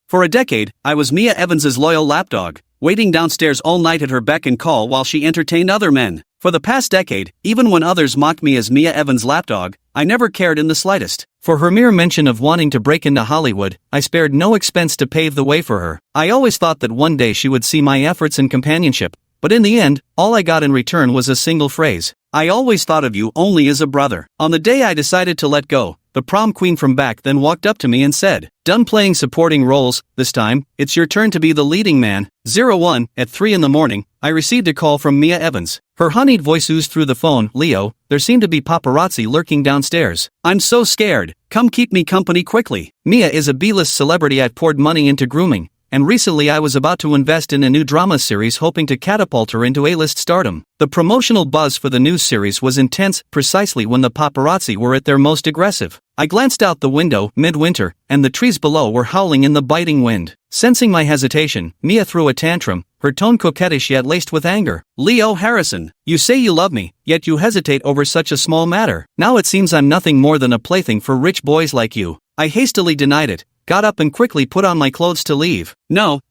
For a decade, I was Mia Evans's loyal lapdog, waiting downstairs all night at her beck and call while she entertained other men. For the past decade, even when others mocked me as Mia Evans' lapdog, I never cared in the slightest. For her mere mention of wanting to break into Hollywood, I spared no expense to pave the way for her. I always thought that one day she would see my efforts and companionship, but in the end, all I got in return was a single phrase. I always thought of you only as a brother. On the day I decided to let go, the prom queen from back then walked up to me and said, "Done playing supporting roles, this time, it's your turn to be the leading man." 01, at 3 in the morning, I received a call from Mia Evans. Her honeyed voice oozed through the phone, "Leo, there seem to be paparazzi lurking downstairs. I'm so scared, come keep me company quickly." Mia is a B-list celebrity I've poured money into grooming, and recently I was about to invest in a new drama series hoping to catapult her into A-list stardom. The promotional buzz for the new series was intense precisely when the paparazzi were at their most aggressive. I glanced out the window, midwinter, and the trees below were howling in the biting wind. Sensing my hesitation, Mia threw a tantrum, her tone coquettish yet laced with anger. "Leo Harrison, you say you love me, yet you hesitate over such a small matter. Now it seems I'm nothing more than a plaything for rich boys like you." I hastily denied it, got up and quickly put on my clothes to leave. No,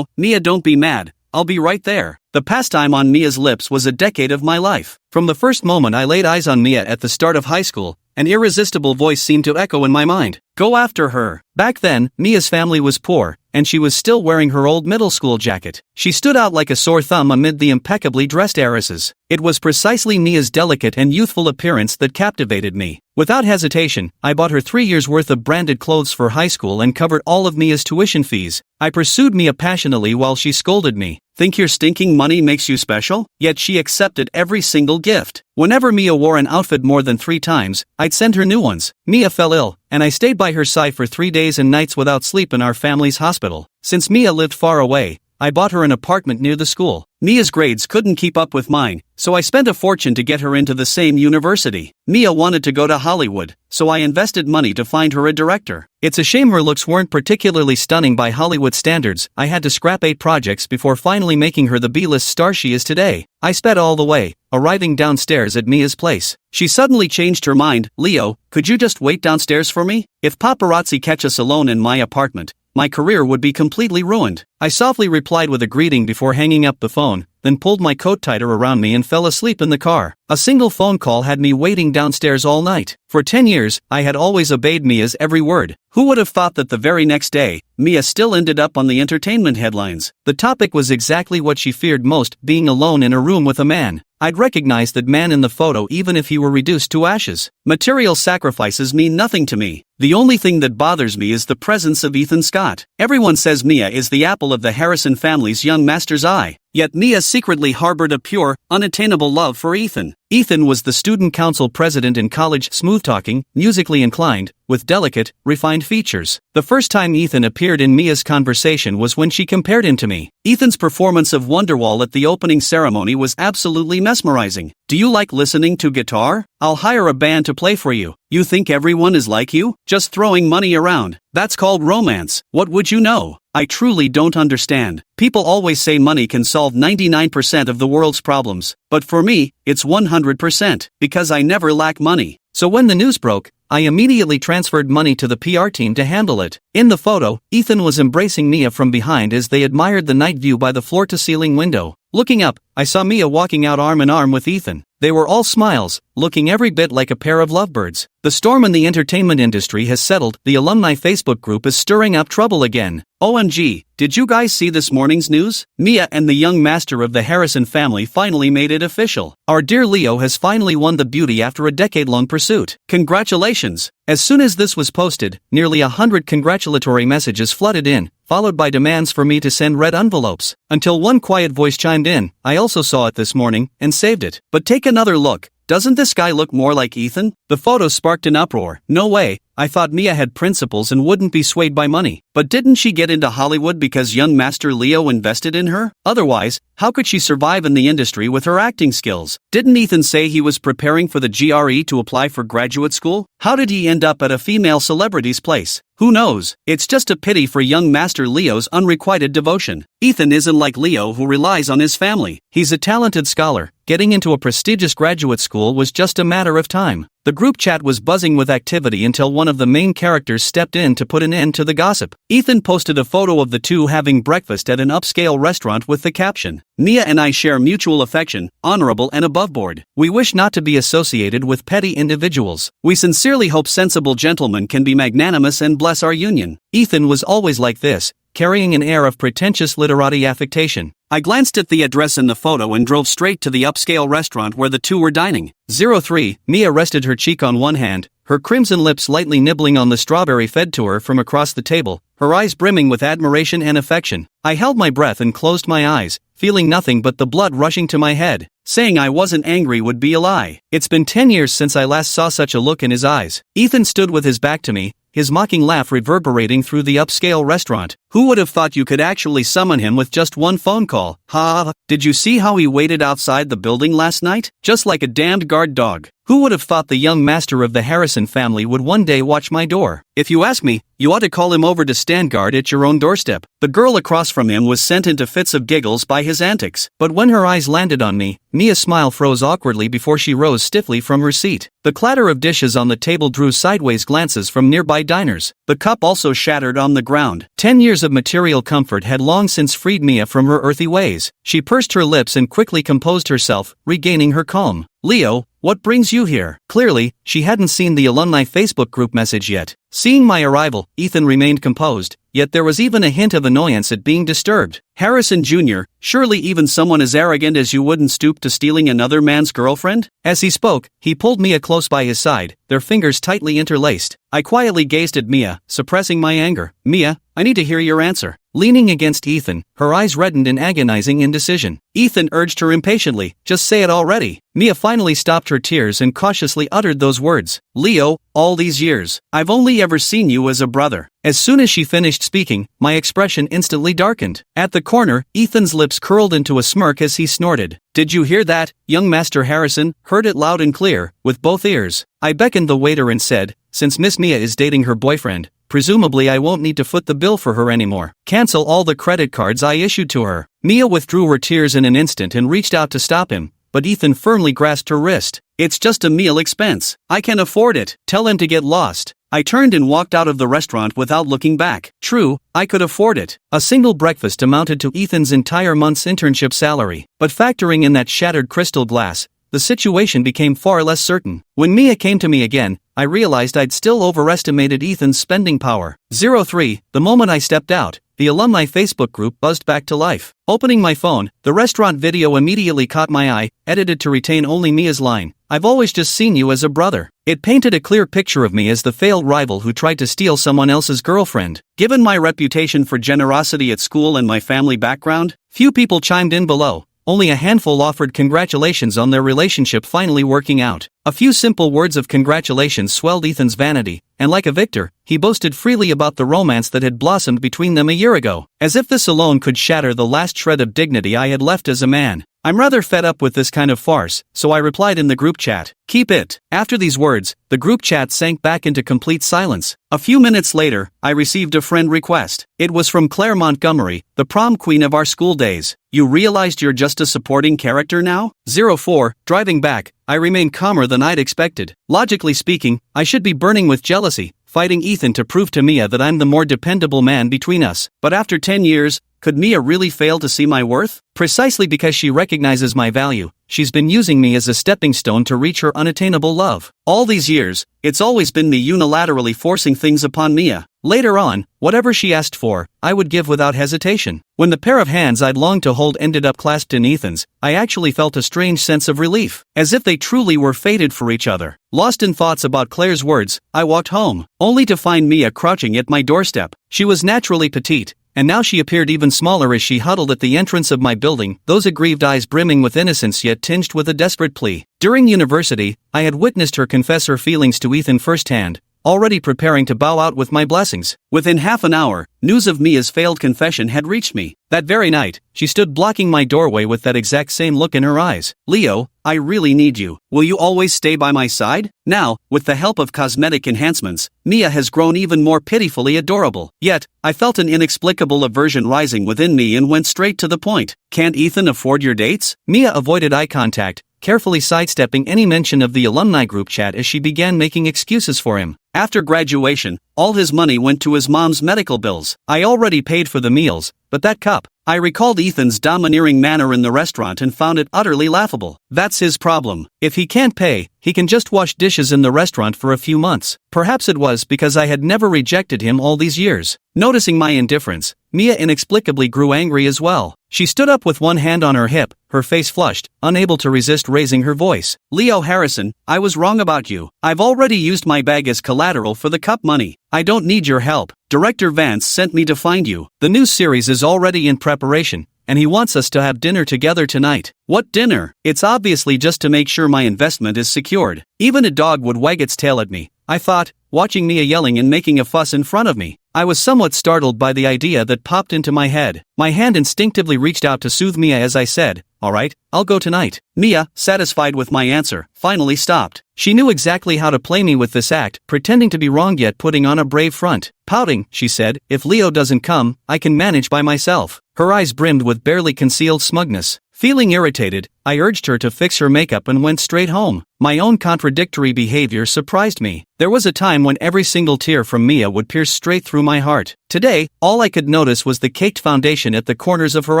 Mia, don't be mad. I'll be right there." The pastime on Mia's lips was a decade of my life. From the first moment I laid eyes on Mia at the start of high school, an irresistible voice seemed to echo in my mind. Go after her. Back then, Mia's family was poor, and she was still wearing her old middle school jacket. She stood out like a sore thumb amid the impeccably dressed heiresses. It was precisely Mia's delicate and youthful appearance that captivated me. Without hesitation, I bought her 3 years' worth of branded clothes for high school and covered all of Mia's tuition fees. I pursued Mia passionately while she scolded me. "Think your stinking money makes you special?" Yet she accepted every single gift. Whenever Mia wore an outfit more than 3 times, I'd send her new ones. Mia fell ill, and I stayed by her side for 3 days and nights without sleep in our family's hospital. Since Mia lived far away, I bought her an apartment near the school. Mia's grades couldn't keep up with mine, so I spent a fortune to get her into the same university. Mia wanted to go to Hollywood, so I invested money to find her a director. It's a shame her looks weren't particularly stunning by Hollywood standards. I had to scrap 8 projects before finally making her the B-list star she is today. I sped all the way, arriving downstairs at Mia's place. She suddenly changed her mind. "Leo, could you just wait downstairs for me? If paparazzi catch us alone in my apartment, my career would be completely ruined." I softly replied with a greeting before hanging up the phone, then pulled my coat tighter around me and fell asleep in the car. A single phone call had me waiting downstairs all night. For 10 years, I had always obeyed Mia's every word. Who would have thought that the very next day, Mia still ended up on the entertainment headlines? The topic was exactly what she feared most, being alone in a room with a man. I'd recognize that man in the photo even if he were reduced to ashes. Material sacrifices mean nothing to me. The only thing that bothers me is the presence of Ethan Scott. Everyone says Mia is the apple of the Harrison family's young master's eye. Yet Mia secretly harbored a pure, unattainable love for Ethan. Ethan was the student council president in college, smooth-talking, musically inclined, with delicate, refined features. The first time Ethan appeared in Mia's conversation was when she compared him to me. Ethan's performance of Wonderwall at the opening ceremony was absolutely mesmerizing. "Do you like listening to guitar? I'll hire a band to play for you. You think everyone is like you? Just throwing money around. That's called romance. What would you know? I truly don't understand. People always say money can solve 99% of the world's problems. But for me, it's 100%, because I never lack money." So when the news broke, I immediately transferred money to the PR team to handle it. In the photo, Ethan was embracing Mia from behind as they admired the night view by the floor-to-ceiling window. Looking up, I saw Mia walking out arm in arm with Ethan. They were all smiles, looking every bit like a pair of lovebirds. The storm in the entertainment industry has settled. The alumni Facebook group is stirring up trouble again. OMG, did you guys see this morning's news? Mia and the young master of the Harrison family finally made it official. Our dear Leo has finally won the beauty after a decade-long pursuit. Congratulations! As soon as this was posted, nearly 100 congratulatory messages flooded in, followed by demands for me to send red envelopes. Until one quiet voice chimed in. "I also saw it this morning, and saved it. But take another look. Doesn't this guy look more like Ethan?" The photo sparked an uproar. No way. I thought Mia had principles and wouldn't be swayed by money. But didn't she get into Hollywood because young master Leo invested in her? Otherwise, how could she survive in the industry with her acting skills? Didn't Ethan say he was preparing for the GRE to apply for graduate school? How did he end up at a female celebrity's place? Who knows? It's just a pity for young master Leo's unrequited devotion. Ethan isn't like Leo, who relies on his family. He's a talented scholar. Getting into a prestigious graduate school was just a matter of time. The group chat was buzzing with activity until one of the main characters stepped in to put an end to the gossip. Ethan posted a photo of the two having breakfast at an upscale restaurant with the caption, "Mia and I share mutual affection, honorable and aboveboard. We wish not to be associated with petty individuals. We sincerely hope sensible gentlemen can be magnanimous and bless our union." Ethan was always like this, carrying an air of pretentious literati affectation. I glanced at the address in the photo and drove straight to the upscale restaurant where the two were dining. 03, Mia rested her cheek on one hand, her crimson lips lightly nibbling on the strawberry fed to her from across the table, her eyes brimming with admiration and affection. I held my breath and closed my eyes, feeling nothing but the blood rushing to my head. Saying I wasn't angry would be a lie. It's been 10 years since I last saw such a look in his eyes. Ethan stood with his back to me, his mocking laugh reverberating through the upscale restaurant. Who would have thought you could actually summon him with just one phone call? Ha! Did you see how he waited outside the building last night? Just like a damned guard dog. Who would have thought the young master of the Harrison family would one day watch my door? If you ask me, you ought to call him over to stand guard at your own doorstep. The girl across from him was sent into fits of giggles by his antics. But when her eyes landed on me, Mia's smile froze awkwardly before she rose stiffly from her seat. The clatter of dishes on the table drew sideways glances from nearby diners. The cup also shattered on the ground. 10 years of material comfort had long since freed Mia from her earthy ways. She pursed her lips and quickly composed herself, regaining her calm. "Leo, what brings you here?" Clearly, she hadn't seen the alumni Facebook group message yet. Seeing my arrival, Ethan remained composed, yet there was even a hint of annoyance at being disturbed. "Harrison Jr., surely even someone as arrogant as you wouldn't stoop to stealing another man's girlfriend?" As he spoke, he pulled Mia close by his side, their fingers tightly interlaced. I quietly gazed at Mia, suppressing my anger. "Mia, I need to hear your answer." Leaning against Ethan, her eyes reddened in agonizing indecision. Ethan urged her impatiently, "Just say it already." Mia finally stopped her tears and cautiously uttered those words. "Leo, all these years, I've only ever seen you as a brother." As soon as she finished speaking, my expression instantly darkened. At the corner, Ethan's lips curled into a smirk as he snorted. "Did you hear that, young Master Harrison?" "Heard it loud and clear, with both ears." I beckoned the waiter and said, "Since Miss Mia is dating her boyfriend, presumably I won't need to foot the bill for her anymore. Cancel all the credit cards I issued to her." Mia withdrew her tears in an instant and reached out to stop him, but Ethan firmly grasped her wrist. "It's just a meal expense. I can afford it. Tell him to get lost." I turned and walked out of the restaurant without looking back. True, I could afford it. A single breakfast amounted to Ethan's entire month's internship salary. But factoring in that shattered crystal glass, the situation became far less certain. When Mia came to me again, I realized I'd still overestimated Ethan's spending power. 03, the moment I stepped out, the alumni Facebook group buzzed back to life. Opening my phone, the restaurant video immediately caught my eye, edited to retain only Mia's line, "I've always just seen you as a brother." It painted a clear picture of me as the failed rival who tried to steal someone else's girlfriend. Given my reputation for generosity at school and my family background, few people chimed in below. Only a handful offered congratulations on their relationship finally working out. A few simple words of congratulations swelled Ethan's vanity, and like a victor, he boasted freely about the romance that had blossomed between them a year ago, as if this alone could shatter the last shred of dignity I had left as a man. I'm rather fed up with this kind of farce, so I replied in the group chat, "Keep it." After these words, the group chat sank back into complete silence. A few minutes later, I received a friend request. It was from Claire Montgomery, the prom queen of our school days. "You realized you're just a supporting character now?" 04, driving back, I remained calmer than I'd expected. Logically speaking, I should be burning with jealousy, fighting Ethan to prove to Mia that I'm the more dependable man between us. But after 10 years, could Mia really fail to see my worth? Precisely because she recognizes my value, she's been using me as a stepping stone to reach her unattainable love. All these years, it's always been me unilaterally forcing things upon Mia. Later on, whatever she asked for, I would give without hesitation. When the pair of hands I'd longed to hold ended up clasped in Ethan's, I actually felt a strange sense of relief, as if they truly were fated for each other. Lost in thoughts about Claire's words, I walked home, only to find Mia crouching at my doorstep. She was naturally petite, and now she appeared even smaller as she huddled at the entrance of my building, those aggrieved eyes brimming with innocence yet tinged with a desperate plea. During university, I had witnessed her confess her feelings to Ethan firsthand, already preparing to bow out with my blessings. Within half an hour, news of Mia's failed confession had reached me. That very night, she stood blocking my doorway with that exact same look in her eyes. "Leo, I really need you. Will you always stay by my side?" Now, with the help of cosmetic enhancements, Mia has grown even more pitifully adorable. Yet, I felt an inexplicable aversion rising within me and went straight to the point. "Can't Ethan afford your dates?" Mia avoided eye contact, carefully sidestepping any mention of the alumni group chat as she began making excuses for him. After graduation, all his money went to his mom's medical bills. I already paid for the meals, but that cup. I recalled Ethan's domineering manner in the restaurant and found it utterly laughable. That's his problem. If he can't pay, he can just wash dishes in the restaurant for a few months. Perhaps it was because I had never rejected him all these years. Noticing my indifference, Mia inexplicably grew angry as well. She stood up with one hand on her hip, her face flushed, unable to resist raising her voice. Leo Harrison, I was wrong about you. I've already used my bag as collateral for the cup money. I don't need your help. Director Vance sent me to find you. The new series is already in preparation, and he wants us to have dinner together tonight. What dinner? It's obviously just to make sure my investment is secured. Even a dog would wag its tail at me, I thought, watching Mia yelling and making a fuss in front of me. I was somewhat startled by the idea that popped into my head. My hand instinctively reached out to soothe Mia as I said, "All right, I'll go tonight." Mia, satisfied with my answer, finally stopped. She knew exactly how to play me with this act, pretending to be wrong yet putting on a brave front. Pouting, she said, "If Leo doesn't come, I can manage by myself." Her eyes brimmed with barely concealed smugness. Feeling irritated, I urged her to fix her makeup and went straight home. My own contradictory behavior surprised me. There was a time when every single tear from Mia would pierce straight through my heart. Today, all I could notice was the caked foundation at the corners of her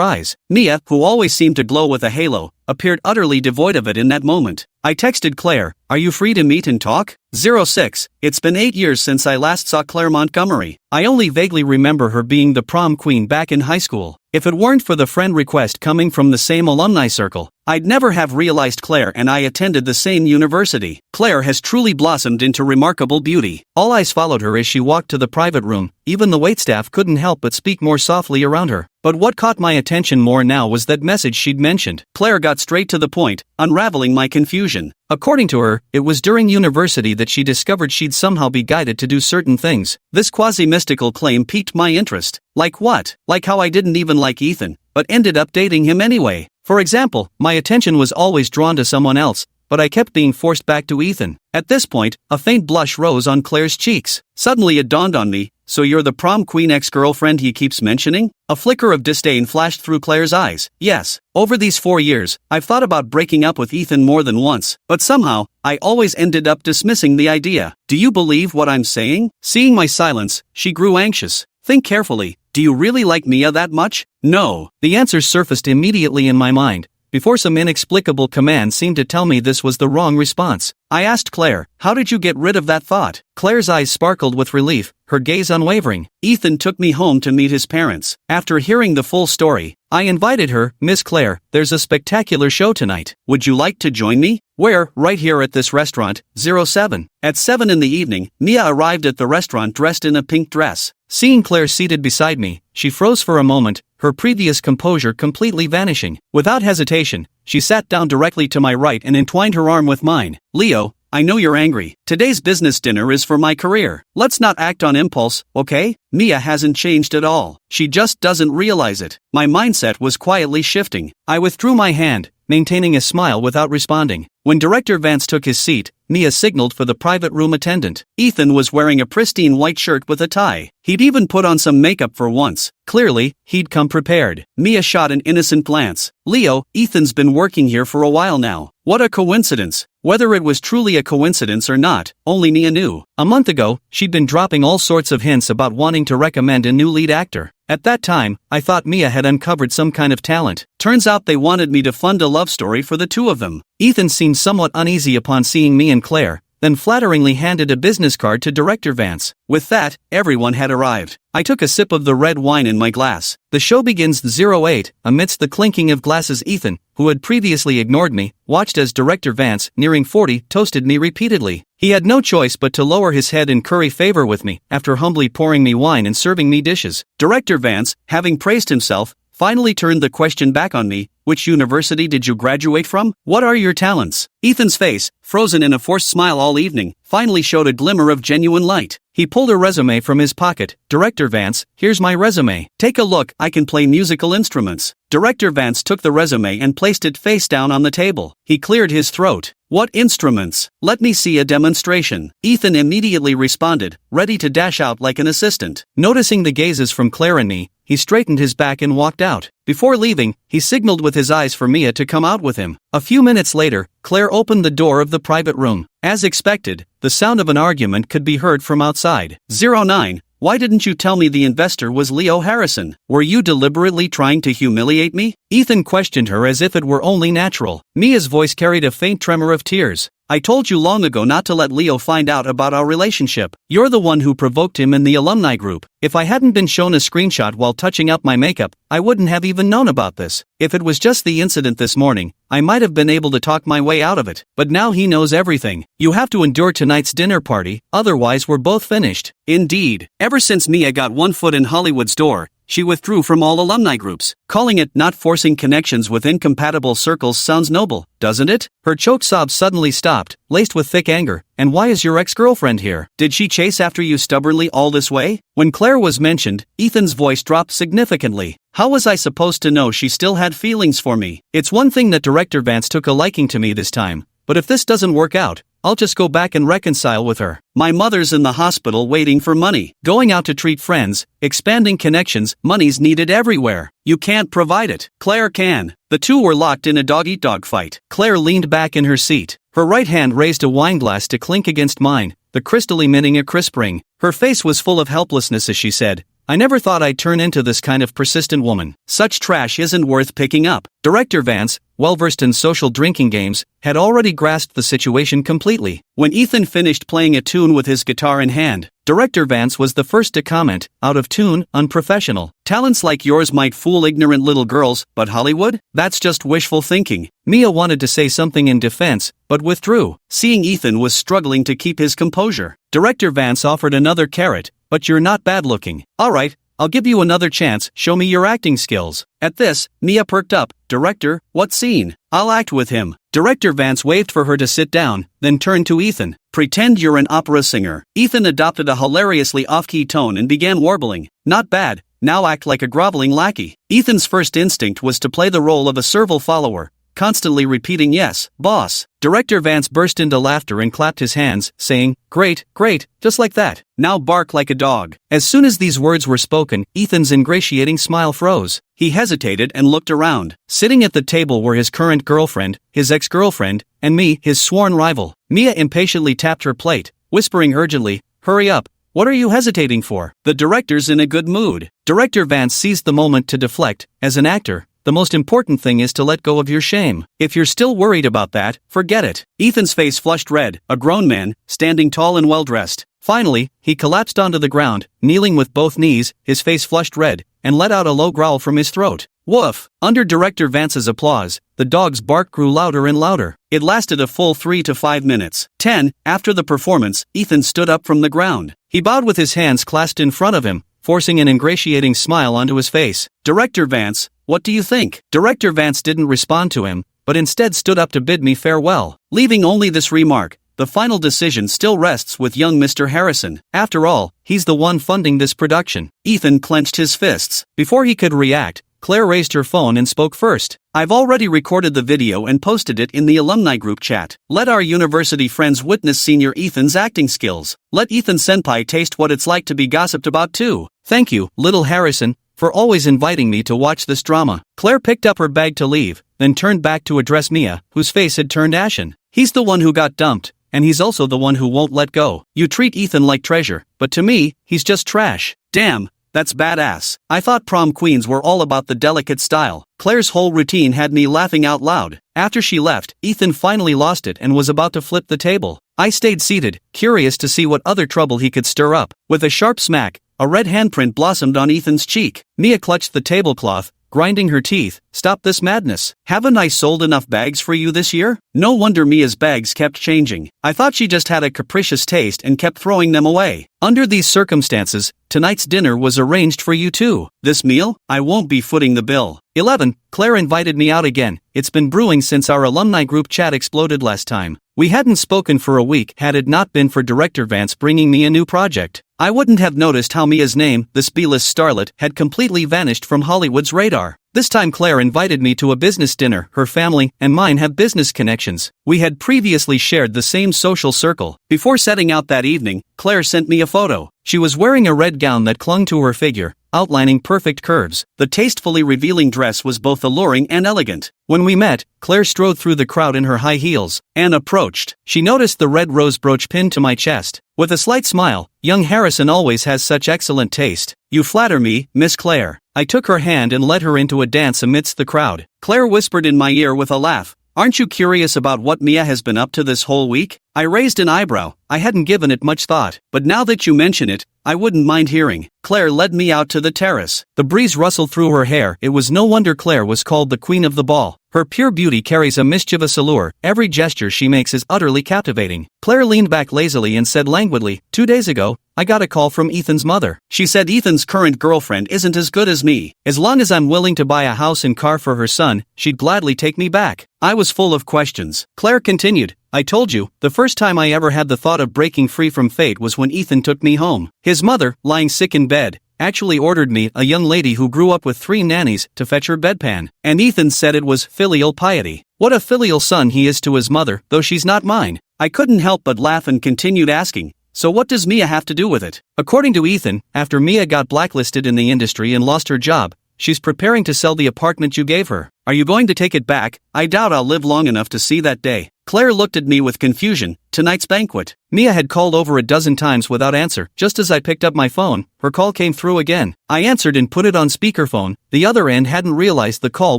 eyes. Mia, who always seemed to glow with a halo, appeared utterly devoid of it in that moment. I texted Claire, "Are you free to meet and talk?" 06. It's been 8 years since I last saw Claire Montgomery. I only vaguely remember her being the prom queen back in high school. If it weren't for the friend request coming from the same alumni circle, I'd never have realized Claire and I attended the same university. Claire has truly blossomed into remarkable beauty. All eyes followed her as she walked to the private room. Even the waitstaff couldn't help but speak more softly around her. But what caught my attention more now was that message she'd mentioned. Claire got straight to the point, unraveling my confusion. According to her, it was during university that she discovered she'd somehow be guided to do certain things. This quasi-mystical claim piqued my interest. Like what? Like how I didn't even like Ethan, but ended up dating him anyway. For example, my attention was always drawn to someone else, but I kept being forced back to Ethan. At this point, a faint blush rose on Claire's cheeks. Suddenly it dawned on me, so you're the prom queen ex-girlfriend he keeps mentioning? A flicker of disdain flashed through Claire's eyes. Yes, over these 4 years, I've thought about breaking up with Ethan more than once, but somehow, I always ended up dismissing the idea. Do you believe what I'm saying? Seeing my silence, she grew anxious. Think carefully. Do you really like Mia that much? No. The answer surfaced immediately in my mind, before some inexplicable command seemed to tell me this was the wrong response. I asked Claire, "How did you get rid of that thought?" Claire's eyes sparkled with relief, her gaze unwavering. "Ethan took me home to meet his parents. After hearing the full story, I invited her, Miss Claire, there's a spectacular show tonight. Would you like to join me?" "Where?" "Right here at this restaurant, 07. At 7 in the evening, Mia arrived at the restaurant dressed in a pink dress. Seeing Claire seated beside me, she froze for a moment, her previous composure completely vanishing. Without hesitation, she sat down directly to my right and entwined her arm with mine. "Leo, I know you're angry. Today's business dinner is for my career. Let's not act on impulse, okay?" Mia hasn't changed at all. She just doesn't realize it. My mindset was quietly shifting. I withdrew my hand, maintaining a smile without responding. When Director Vance took his seat, Mia signaled for the private room attendant. Ethan was wearing a pristine white shirt with a tie. He'd even put on some makeup for once. Clearly, he'd come prepared. Mia shot an innocent glance. "Leo, Ethan's been working here for a while now. What a coincidence." Whether it was truly a coincidence or not, only Mia knew. A month ago, she'd been dropping all sorts of hints about wanting to recommend a new lead actor. At that time, I thought Mia had uncovered some kind of talent. Turns out they wanted me to fund a love story for the two of them. Ethan seemed somewhat uneasy upon seeing me and Claire, then flatteringly handed a business card to Director Vance. With that, everyone had arrived. I took a sip of the red wine in my glass. The show begins 08, amidst the clinking of glasses. Ethan, who had previously ignored me, watched as Director Vance, nearing 40, toasted me repeatedly. He had no choice but to lower his head and curry favor with me, after humbly pouring me wine and serving me dishes. Director Vance, having praised himself, finally turned the question back on me. "Which university did you graduate from? What are your talents?" Ethan's face, frozen in a forced smile all evening, finally showed a glimmer of genuine light. He pulled a resume from his pocket. "Director Vance, here's my resume. Take a look. I can play musical instruments." Director Vance took the resume and placed it face down on the table. He cleared his throat. "What instruments? Let me see a demonstration." Ethan immediately responded, ready to dash out like an assistant. Noticing the gazes from Claire and me, he straightened his back and walked out. Before leaving, he signaled with his eyes for Mia to come out with him. A few minutes later, Claire opened the door of the private room. As expected, the sound of an argument could be heard from outside. 09. Why didn't you tell me the investor was Leo Harrison? Were you deliberately trying to humiliate me? Ethan questioned her as if it were only natural. Mia's voice carried a faint tremor of tears. I told you long ago not to let Leo find out about our relationship. You're the one who provoked him in the alumni group. If I hadn't been shown a screenshot while touching up my makeup, I wouldn't have even known about this. If it was just the incident this morning, I might have been able to talk my way out of it. But now he knows everything. You have to endure tonight's dinner party, otherwise we're both finished. Indeed. Ever since Mia got one foot in Hollywood's door, she withdrew from all alumni groups. Calling it not forcing connections with incompatible circles sounds noble, doesn't it? Her choked sobs suddenly stopped, laced with thick anger. And why is your ex-girlfriend here? Did she chase after you stubbornly all this way? When Claire was mentioned, Ethan's voice dropped significantly. How was I supposed to know she still had feelings for me? It's one thing that Director Vance took a liking to me this time, but if this doesn't work out, I'll just go back and reconcile with her. My mother's in the hospital waiting for money. Going out to treat friends, expanding connections, money's needed everywhere. You can't provide it. Claire can. The two were locked in a dog-eat-dog fight. Claire leaned back in her seat. Her right hand raised a wineglass to clink against mine, the crystal emitting a crisp ring. Her face was full of helplessness as she said, I never thought I'd turn into this kind of persistent woman. Such trash isn't worth picking up. Director Vance, well-versed in social drinking games, had already grasped the situation completely. When Ethan finished playing a tune with his guitar in hand, Director Vance was the first to comment, out of tune, unprofessional. Talents like yours might fool ignorant little girls, but Hollywood? That's just wishful thinking. Mia wanted to say something in defense, but withdrew, seeing Ethan was struggling to keep his composure. Director Vance offered another carrot, but you're not bad looking. Alright, I'll give you another chance, show me your acting skills. At this, Mia perked up. Director, what scene? I'll act with him. Director Vance waved for her to sit down, then turned to Ethan. Pretend you're an opera singer. Ethan adopted a hilariously off-key tone and began warbling. Not bad, now act like a groveling lackey. Ethan's first instinct was to play the role of a servile follower, constantly repeating yes, boss. Director Vance burst into laughter and clapped his hands, saying, great, great, just like that. Now bark like a dog. As soon as these words were spoken, Ethan's ingratiating smile froze. He hesitated and looked around. Sitting at the table were his current girlfriend, his ex-girlfriend, and me, his sworn rival. Mia impatiently tapped her plate, whispering urgently, hurry up. What are you hesitating for? The director's in a good mood. Director Vance seized the moment to deflect. As an actor, the most important thing is to let go of your shame. If you're still worried about that, forget it. Ethan's face flushed red, a grown man, standing tall and well-dressed. Finally, he collapsed onto the ground, kneeling with both knees, his face flushed red, and let out a low growl from his throat. Woof! Under Director Vance's applause, the dog's bark grew louder and louder. It lasted a full 3 to 5 minutes. 10. After the performance, Ethan stood up from the ground. He bowed with his hands clasped in front of him, forcing an ingratiating smile onto his face. Director Vance, what do you think? Director Vance didn't respond to him, but instead stood up to bid me farewell, leaving only this remark. The final decision still rests with young Mr. Harrison. After all, he's the one funding this production. Ethan clenched his fists. Before he could react, Claire raised her phone and spoke first. I've already recorded the video and posted it in the alumni group chat. Let our university friends witness senior Ethan's acting skills. Let Ethan Senpai taste what it's like to be gossiped about too. Thank you, little Harrison, for always inviting me to watch this drama. Claire picked up her bag to leave, then turned back to address Mia, whose face had turned ashen. He's the one who got dumped, and he's also the one who won't let go. You treat Ethan like treasure, but to me, he's just trash. Damn. That's badass. I thought prom queens were all about the delicate style. Claire's whole routine had me laughing out loud. After she left, Ethan finally lost it and was about to flip the table. I stayed seated, curious to see what other trouble he could stir up. With a sharp smack, a red handprint blossomed on Ethan's cheek. Mia clutched the tablecloth, grinding her teeth. Stop this madness. Haven't I sold enough bags for you this year? No wonder Mia's bags kept changing. I thought she just had a capricious taste and kept throwing them away. Under these circumstances, tonight's dinner was arranged for you too. This meal? I won't be footing the bill. 11. Claire invited me out again. It's been brewing since our alumni group chat exploded last time. We hadn't spoken for a week had it not been for Director Vance bringing me a new project. I wouldn't have noticed how Mia's name, the B-list starlet, had completely vanished from Hollywood's radar. This time Claire invited me to a business dinner. Her family and mine have business connections. We had previously shared the same social circle. Before setting out that evening, Claire sent me a photo. She was wearing a red gown that clung to her figure, outlining perfect curves. The tastefully revealing dress was both alluring and elegant. When we met, Claire strode through the crowd in her high heels. Anne approached. She noticed the red rose brooch pinned to my chest. With a slight smile, young Harrison always has such excellent taste. You flatter me, Miss Claire. I took her hand and led her into a dance amidst the crowd. Claire whispered in my ear with a laugh. Aren't you curious about what Mia has been up to this whole week? I raised an eyebrow. I hadn't given it much thought, but now that you mention it, I wouldn't mind hearing. Claire led me out to the terrace. The breeze rustled through her hair. It was no wonder Claire was called the Queen of the Ball. Her pure beauty carries a mischievous allure. Every gesture she makes is utterly captivating. Claire leaned back lazily and said languidly, 2 days ago, I got a call from Ethan's mother. She said Ethan's current girlfriend isn't as good as me. As long as I'm willing to buy a house and car for her son, she'd gladly take me back. I was full of questions. Claire continued, I told you, the first time I ever had the thought of breaking free from fate was when Ethan took me home. His mother, lying sick in bed, actually ordered me, a young lady who grew up with 3 nannies, to fetch her bedpan. And Ethan said it was filial piety. What a filial son he is to his mother, though she's not mine. I couldn't help but laugh and continued asking, so what does Mia have to do with it? According to Ethan, after Mia got blacklisted in the industry and lost her job, she's preparing to sell the apartment you gave her. Are you going to take it back? I doubt I'll live long enough to see that day. Claire looked at me with confusion. Tonight's banquet. Mia had called over a dozen times without answer. Just as I picked up my phone, her call came through again. I answered and put it on speakerphone. The other end hadn't realized the call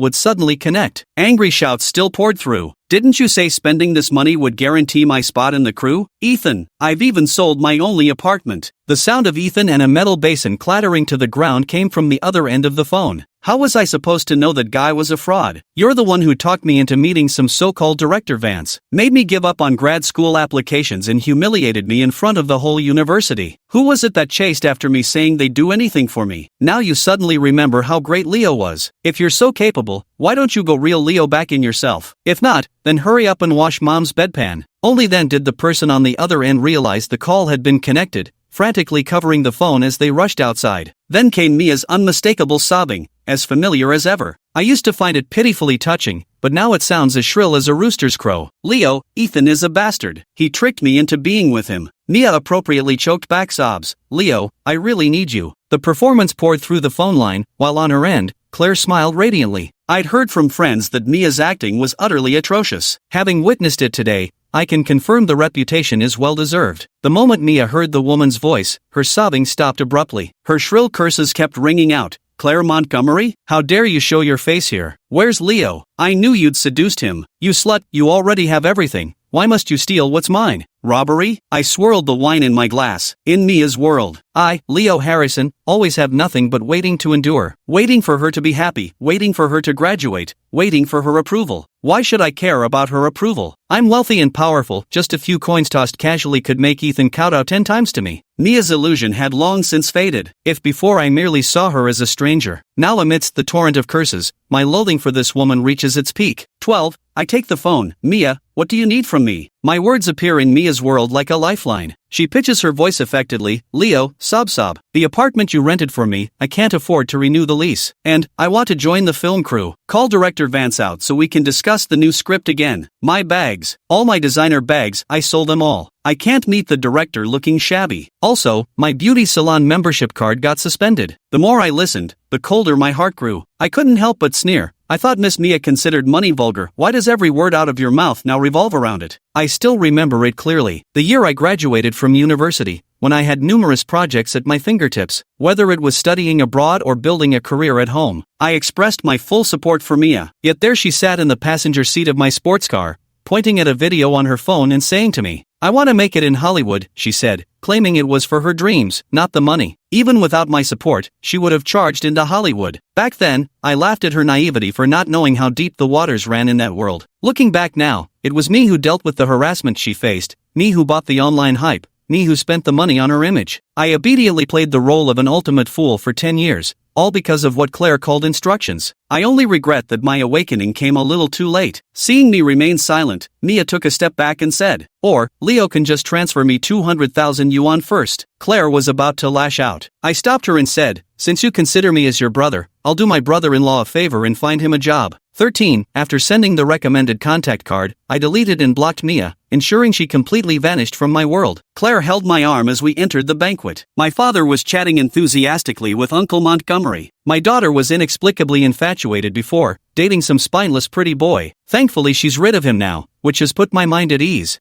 would suddenly connect. Angry shouts still poured through. Didn't you say spending this money would guarantee my spot in the crew? Ethan, I've even sold my only apartment. The sound of Ethan and a metal basin clattering to the ground came from the other end of the phone. How was I supposed to know that guy was a fraud? You're the one who talked me into meeting some so-called director Vance, made me give up on grad school applications and humiliated me in front of the whole university. Who was it that chased after me saying they'd do anything for me? Now you suddenly remember how great Leo was. If you're so capable, why don't you go reel Leo back in yourself? If not, then hurry up and wash mom's bedpan. Only then did the person on the other end realize the call had been connected, frantically covering the phone as they rushed outside. Then came Mia's unmistakable sobbing, as familiar as ever. I used to find it pitifully touching, but now it sounds as shrill as a rooster's crow. Leo, Ethan is a bastard. He tricked me into being with him. Mia appropriately choked back sobs. Leo, I really need you. The performance poured through the phone line, while on her end, Claire smiled radiantly. I'd heard from friends that Mia's acting was utterly atrocious. Having witnessed it today, I can confirm the reputation is well deserved. The moment Mia heard the woman's voice, her sobbing stopped abruptly. Her shrill curses kept ringing out. Claire Montgomery? How dare you show your face here? Where's Leo? I knew you'd seduced him. You slut, you already have everything. Why must you steal what's mine? Robbery? I swirled the wine in my glass. In Mia's world, I, Leo Harrison, always have nothing but waiting to endure. Waiting for her to be happy, waiting for her to graduate, waiting for her approval. Why should I care about her approval? I'm wealthy and powerful, just a few coins tossed casually could make Ethan kowtow 10 times to me. Mia's illusion had long since faded, if before I merely saw her as a stranger. Now amidst the torrent of curses, my loathing for this woman reaches its peak. 12. I take the phone. Mia, what do you need from me? My words appear in Mia's world like a lifeline. She pitches her voice affectedly. Leo, sob. The apartment you rented for me, I can't afford to renew the lease. And, I want to join the film crew. Call director Vance out so we can discuss the new script again. My bags. All my designer bags, I sold them all. I can't meet the director looking shabby. Also, my beauty salon membership card got suspended. The more I listened, the colder my heart grew. I couldn't help but sneer. I thought Miss Mia considered money vulgar. Why does every word out of your mouth now revolve around it? I still remember it clearly. The year I graduated from university, when I had numerous projects at my fingertips, whether it was studying abroad or building a career at home. I expressed my full support for Mia. Yet there she sat in the passenger seat of my sports car, pointing at a video on her phone and saying to me, I want to make it in Hollywood, she said, claiming it was for her dreams, not the money. Even without my support, she would have charged into Hollywood. Back then, I laughed at her naivety for not knowing how deep the waters ran in that world. Looking back now, it was me who dealt with the harassment she faced, me who bought the online hype, me who spent the money on her image. I obediently played the role of an ultimate fool for 10 years, all because of what Claire called instructions. I only regret that my awakening came a little too late. Seeing me remain silent, Mia took a step back and said, or, Leo can just transfer me 200,000 yuan first. Claire was about to lash out. I stopped her and said, since you consider me as your brother, I'll do my brother-in-law a favor and find him a job. 13. After sending the recommended contact card, I deleted and blocked Mia, ensuring she completely vanished from my world. Claire held my arm as we entered the banquet. My father was chatting enthusiastically with Uncle Montgomery. My daughter was inexplicably infatuated before, dating some spineless pretty boy. Thankfully she's rid of him now, which has put my mind at ease.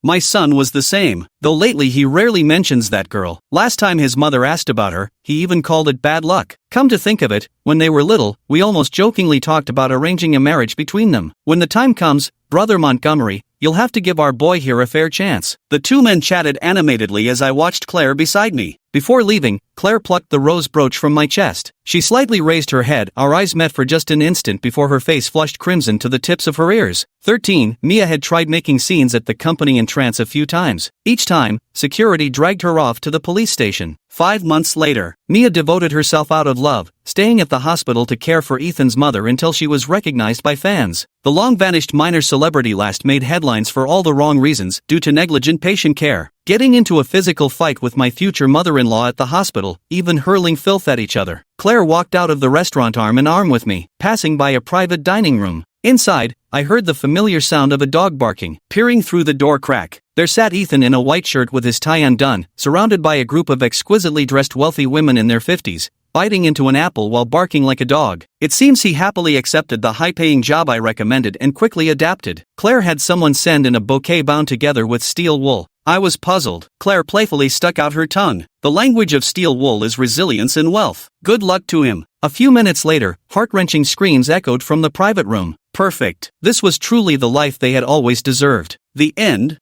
My son was the same, though lately he rarely mentions that girl. Last time his mother asked about her, he even called it bad luck. Come to think of it, when they were little, we almost jokingly talked about arranging a marriage between them. When the time comes, Brother Montgomery, you'll have to give our boy here a fair chance. The two men chatted animatedly as I watched Claire beside me. Before leaving, Claire plucked the rose brooch from my chest. She slightly raised her head. Our eyes met for just an instant before her face flushed crimson to the tips of her ears. 13. Mia had tried making scenes at the company entrance a few times. Each time, security dragged her off to the police station. 5 months later, Mia devoted herself out of love, staying at the hospital to care for Ethan's mother until she was recognized by fans. The long-vanished minor celebrity last made headlines for all the wrong reasons due to negligent patient care. Getting into a physical fight with my future mother-in-law at the hospital, even hurling filth at each other. Claire walked out of the restaurant arm in arm with me, passing by a private dining room. Inside, I heard the familiar sound of a dog barking. Peering through the door crack, there sat Ethan in a white shirt with his tie undone, surrounded by a group of exquisitely dressed wealthy women in their 50s, biting into an apple while barking like a dog. It seems he happily accepted the high-paying job I recommended and quickly adapted. Claire had someone send in a bouquet bound together with steel wool. I was puzzled. Claire playfully stuck out her tongue. The language of steel wool is resilience and wealth. Good luck to him. A few minutes later, heart-wrenching screams echoed from the private room. Perfect. This was truly the life they had always deserved. The end.